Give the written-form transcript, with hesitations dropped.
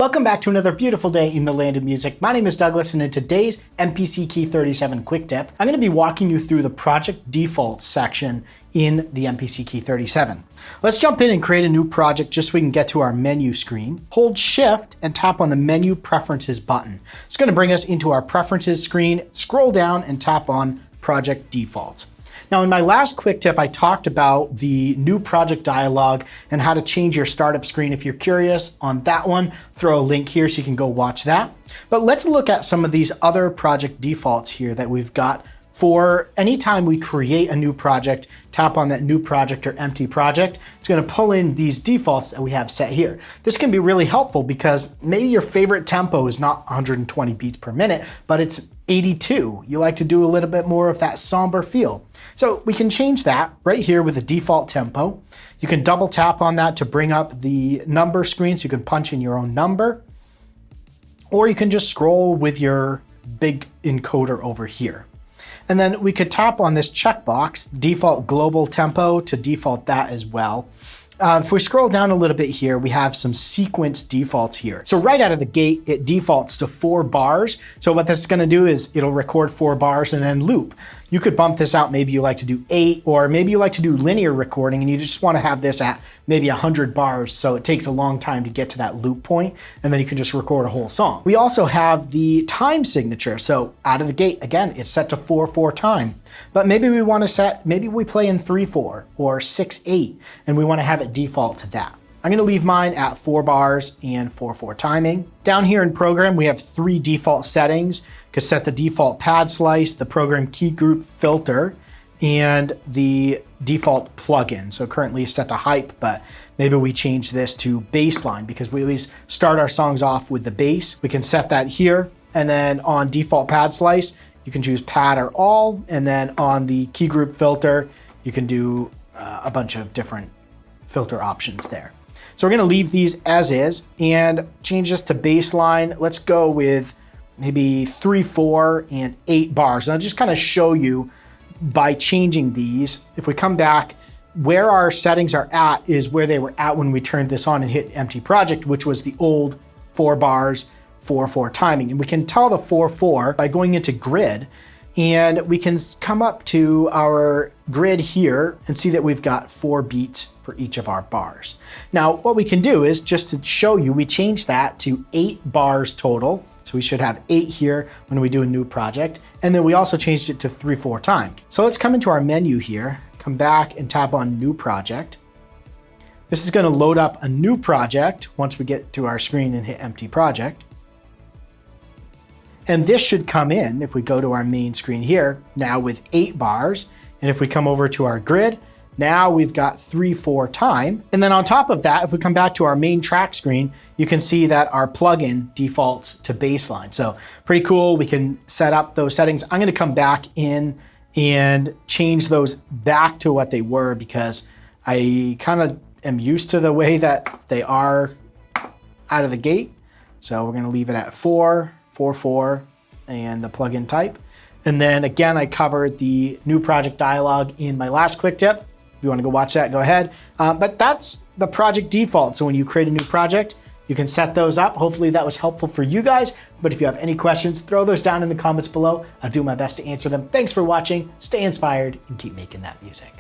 Welcome back to another beautiful day in the land of music. My name is Douglas, and in today's MPC Key 37 quick tip, I'm going to be walking you through the project defaults section in the MPC Key 37. Let's jump in and create a new project just so we can get to our menu screen. Hold Shift and tap on the Menu Preferences button. It's going to bring us into our Preferences screen. Scroll down and tap on Project Defaults. Now, in my last quick tip, I talked about the new project dialog and how to change your startup screen. If you're curious on that one, throw a link here so you can go watch that. But let's look at some of these other project defaults here that we've got for anytime we create a new project. Tap on that new project or empty project. It's going to pull in these defaults that we have set here. This can be really helpful because maybe your favorite tempo is not 120 beats per minute, but it's 82. You like to do a little bit more of that somber feel. So we can change that right here with the default tempo. You can double tap on that to bring up the number screen so you can punch in your own number. Or you can just scroll with your big encoder over here. And then we could tap on this checkbox, default global tempo, to default that as well. If we scroll down a little bit here, we have some sequence defaults here. So right out of the gate, it defaults to 4 bars. So what this is going to do is it'll record 4 bars and then loop. You could bump this out. Maybe you like to do 8, or maybe you like to do linear recording and you just want to have this at maybe 100 bars. So it takes a long time to get to that loop point, and then you can just record a whole song. We also have the time signature. So out of the gate, again, it's set to 4/4 time. But maybe we want to set, maybe we play in 3/4 or 6/8, and we want to have it default to that. I'm going to leave mine at 4 bars and 4/4 timing. Down here in program, we have 3 default settings. You can set the default pad slice, the program key group filter, and the default plugin. So currently it's set to hype, but maybe we change this to baseline because we always start our songs off with the bass. We can set that here. And then on default pad slice, you can choose pad or all. And then on the key group filter, you can do a bunch of different filter options there. So we're going to leave these as is and change this to baseline. Let's go with maybe 3/4 and 8 bars. And I'll just kind of show you by changing these. If we come back, where our settings are at is where they were at when we turned this on and hit empty project, which was the old 4 bars, 4/4 timing. And we can tell the 4/4 by going into grid, and we can come up to our grid here and see that we've got 4 beats for each of our bars. Now, what we can do is, just to show you, we change that to 8 bars total. So we should have 8 here when we do a new project. And then we also changed it to 3/4 time. So let's come into our menu here, come back and tap on new project. This is going to load up a new project once we get to our screen and hit empty project. And this should come in if we go to our main screen here, now with 8 bars. And if we come over to our grid, now we've got 3/4 time. And then on top of that, if we come back to our main track screen, you can see that our plugin defaults to baseline. So pretty cool. We can set up those settings. I'm going to come back in and change those back to what they were because I kind of am used to the way that they are out of the gate. So we're going to leave it at 4, 4/4, and the plugin type. And then again, I covered the new project dialog in my last quick tip. If you want to go watch that, go ahead. But that's the project default. So when you create a new project, you can set those up. Hopefully that was helpful for you guys. But if you have any questions, throw those down in the comments below. I'll do my best to answer them. Thanks for watching. Stay inspired and keep making that music.